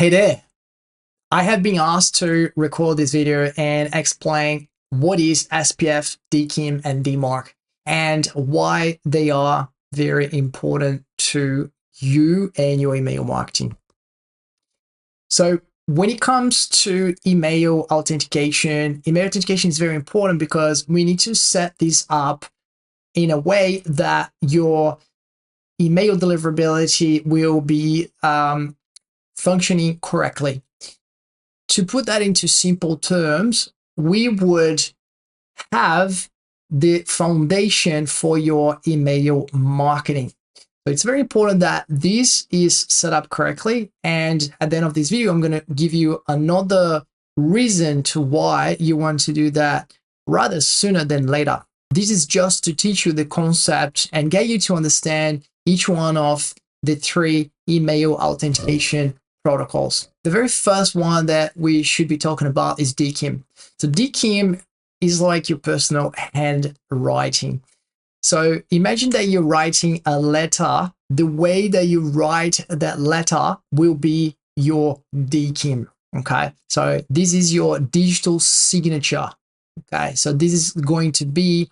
Hey there, I have been asked to record this video and explain what is SPF, DKIM, and Dmarc and why they are very important to you and your email marketing. So when it comes to email authentication is very important because we need to set this up in a way that your email deliverability will be functioning correctly. To put that into simple terms, we would have the foundation for your email marketing. So it's very important that this is set up correctly. And at the end of this video, I'm going to give you another reason to why you want to do that rather sooner than later. This is just to teach you the concept and get you to understand each one of the three email authentication protocols. The very first one that we should be talking about is DKIM. So DKIM is like your personal handwriting. So imagine that you're writing a letter. The way that you write that letter will be your DKIM. Okay, so this is your digital signature. Okay, so this is going to be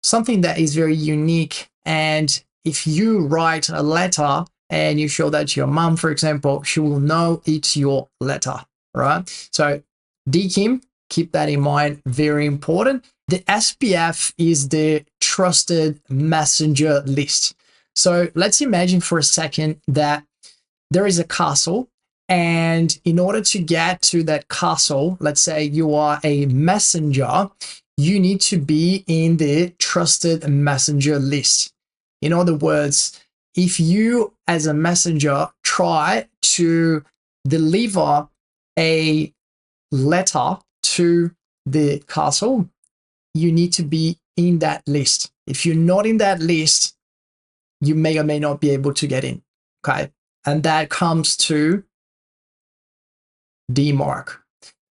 something that is very unique. And if you write a letter and you show that to your mom, for example, she will know it's your letter, right? So DKIM, keep that in mind, very important. The SPF is the trusted messenger list. So let's imagine for a second that there is a castle, and in order to get to that castle, let's say you are a messenger, you need to be in the trusted messenger list. In other words, if you as a messenger try to deliver a letter to the castle, you need to be in that list. If you're not in that list, you may or may not be able to get in. Okay. And that comes to Dmarc.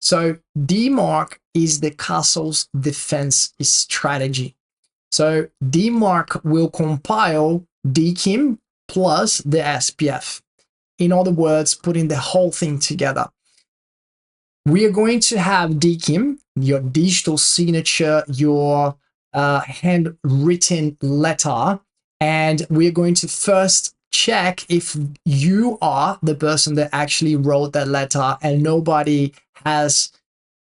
So Dmarc is the castle's defense strategy. So Dmarc will compile DKIM plus the SPF. In other words, putting the whole thing together. We are going to have DKIM, your digital signature, your handwritten letter, and we're going to first check if you are the person that actually wrote that letter and nobody has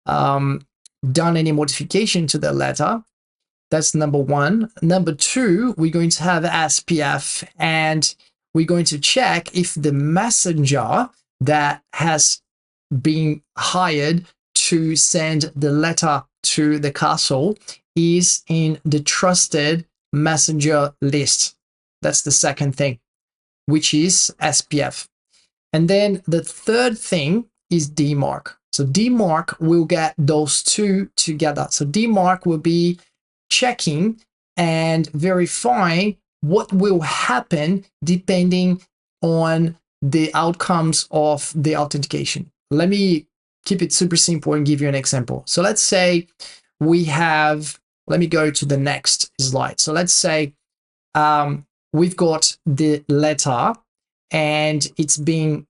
done any modification to the letter. That's number one. Number two, we're going to have SPF, and we're going to check if the messenger that has been hired to send the letter to the castle is in the trusted messenger list. That's the second thing, which is SPF. And then the third thing is Dmarc. So Dmarc will get those two together. So Dmarc will be checking and verifying what will happen depending on the outcomes of the authentication. Let me keep it super simple and give you an example. So let's say we have, let me go to the next slide. So let's say we've got the letter, and it's being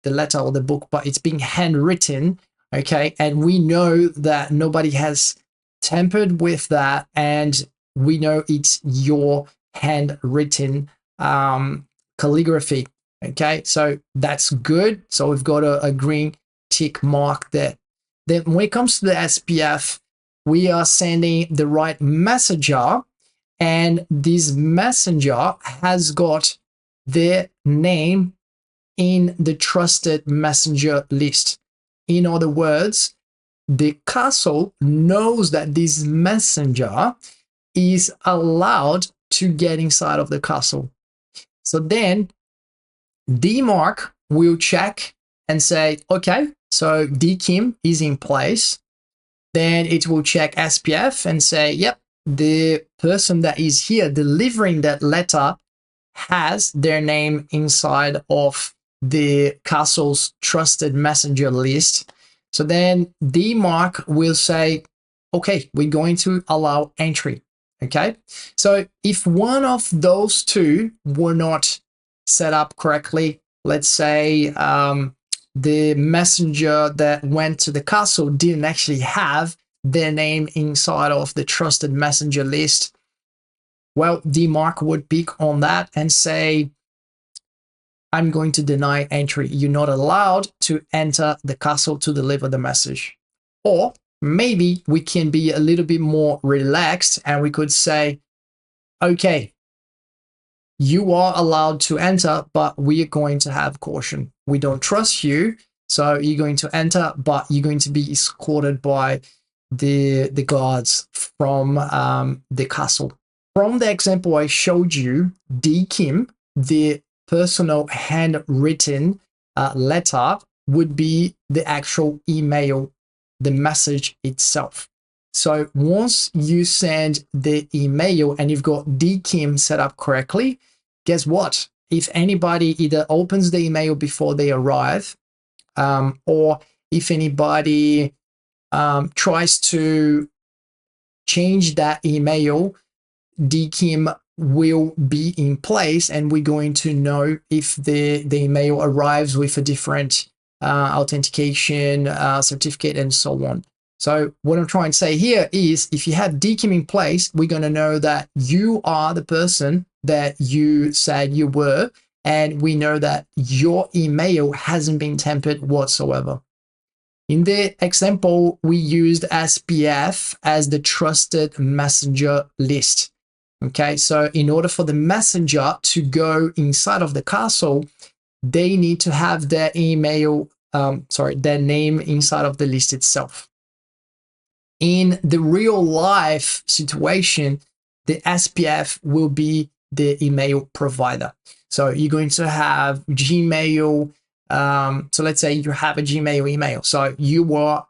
the letter or the book, but it's being handwritten. Okay. And we know that nobody has tampered with that, and we know it's your handwritten calligraphy. Okay, so that's good. So we've got a green tick mark there. Then when it comes to the SPF, we are sending the right messenger, and this messenger has got their name in the trusted messenger list. In other words, the castle knows that this messenger is allowed to get inside of the castle. So then Dmarc will check and say, okay, so DKIM is in place. Then it will check SPF and say, yep, the person that is here delivering that letter has their name inside of the castle's trusted messenger list. So then Dmarc will say, okay, we're going to allow entry. Okay. So if one of those two were not set up correctly, let's say the messenger that went to the castle didn't actually have their name inside of the trusted messenger list, well, Dmarc would pick on that and say, I'm going to deny entry. You're not allowed to enter the castle to deliver the message. Or maybe we can be a little bit more relaxed and we could say, okay, you are allowed to enter, but we are going to have caution. We don't trust you, so you're going to enter, but you're going to be escorted by the guards from the castle. From the example I showed you, DKIM, the personal handwritten letter, would be the actual email, the message itself. So once you send the email and you've got DKIM set up correctly, guess what? If anybody either opens the email before they arrive, or if anybody tries to change that email, DKIM will be in place and we're going to know if the email arrives with a different authentication certificate and so on. So what I'm trying to say here is if you have DKIM in place, we're going to know that you are the person that you said you were, and we know that your email hasn't been tampered whatsoever. In the example, we used SPF as the trusted messenger list. Okay, so in order for the messenger to go inside of the castle, they need to have their email, their name inside of the list itself. In the real life situation, the SPF will be the email provider. So you're going to have Gmail. So let's say you have a Gmail email. So you are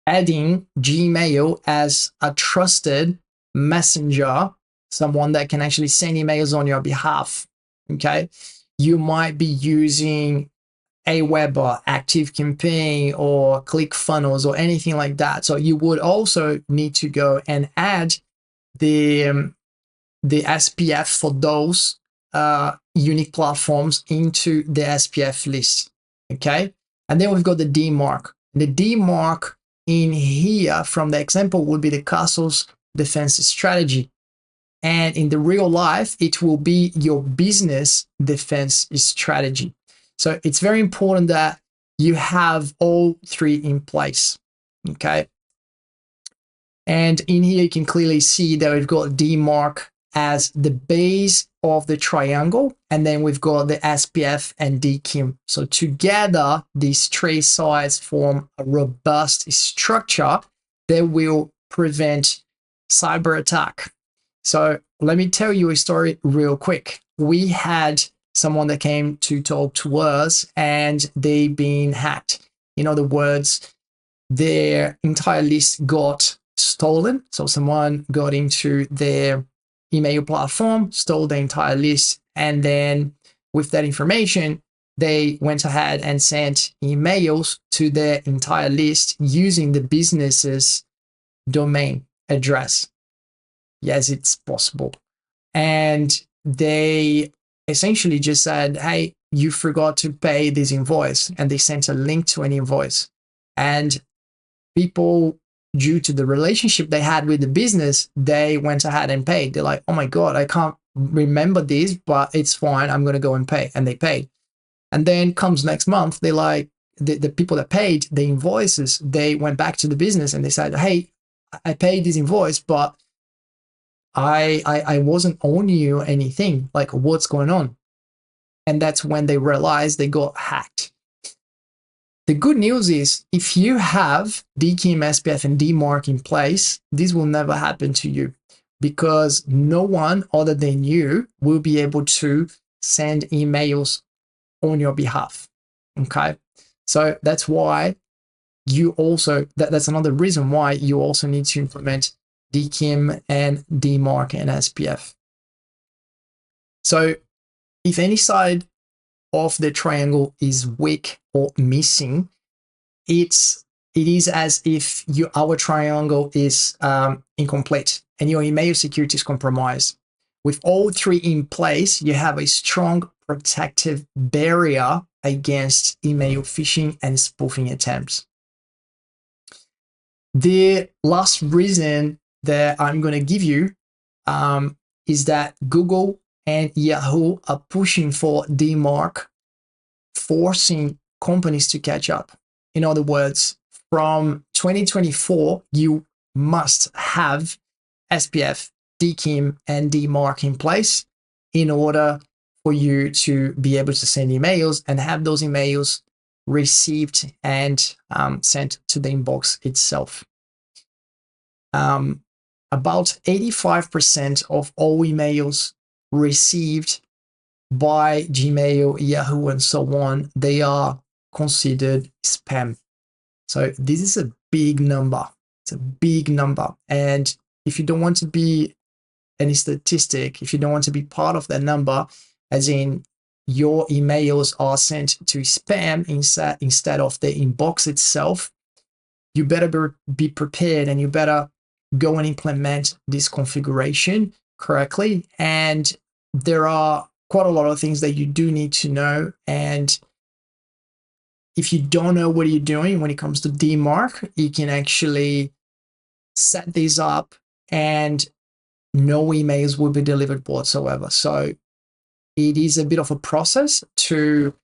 adding Gmail as a trusted messenger, someone that can actually send emails on your behalf. Okay. You might be using Aweber, ActiveCampaign, or ClickFunnels, or anything like that. So you would also need to go and add the SPF for those unique platforms into the SPF list. Okay, and then we've got the Dmarc. The Dmarc in here from the example would be the castle's defense strategy. And in the real life, it will be your business defense strategy. So it's very important that you have all three in place, okay? And in here, you can clearly see that we've got Dmarc as the base of the triangle, and then we've got the SPF and DKIM. So together, these three sides form a robust structure that will prevent cyber attack. So let me tell you a story real quick. We had someone that came to talk to us and they've been hacked. In other words, their entire list got stolen. So someone got into their email platform, stole the entire list, and then with that information, they went ahead and sent emails to their entire list using the business's domain address. Yes, it's possible. And they essentially just said, hey, you forgot to pay this invoice. And they sent a link to an invoice. And people, due to the relationship they had with the business, they went ahead and paid. They're like, oh my God, I can't remember this, but it's fine. I'm going to go and pay. And they paid. And then comes next month, they like, the people that paid the invoices, they went back to the business and they said, hey, I paid this invoice, but I wasn't owing you anything. Like, what's going on? And that's when they realized they got hacked. The good news is if you have DKIM, SPF, and Dmarc in place, this will never happen to you because no one other than you will be able to send emails on your behalf. Okay. So that's why you also, that's another reason why you also need to implement DKIM and Dmarc and SPF. So if any side of the triangle is weak or missing, it is as if our triangle is incomplete and your email security is compromised. With all three in place, you have a strong protective barrier against email phishing and spoofing attempts. The last reason that I'm going to give you is that Google and Yahoo are pushing for Dmarc, forcing companies to catch up. In other words, from 2024, you must have SPF, DKIM, and Dmarc in place in order for you to be able to send emails and have those emails received and sent to the inbox itself. About 85% of all emails received by Gmail, Yahoo, and so on, they are considered spam. So this is a big number. It's a big number. And if you don't want to be any statistic, if you don't want to be part of that number, as in your emails are sent to spam instead of the inbox itself, you better be prepared, and you better go and implement this configuration correctly. And there are quite a lot of things that you do need to know. And if you don't know what you're doing when it comes to Dmarc, you can actually set these up and no emails will be delivered whatsoever. So it is a bit of a process to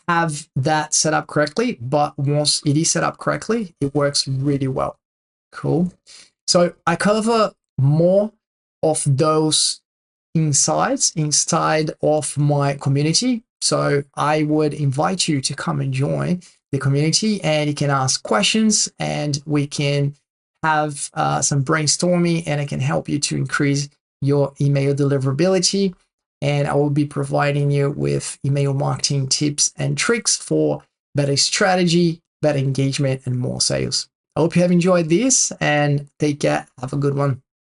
have that set up correctly, but once it is set up correctly, it works really well. Cool. So I cover more of those insights inside of my community. So I would invite you to come and join the community, and you can ask questions and we can have some brainstorming, and I can help you to increase your email deliverability. And I will be providing you with email marketing tips and tricks for better strategy, better engagement, and more sales. I hope you have enjoyed this, and take care. Have a good one.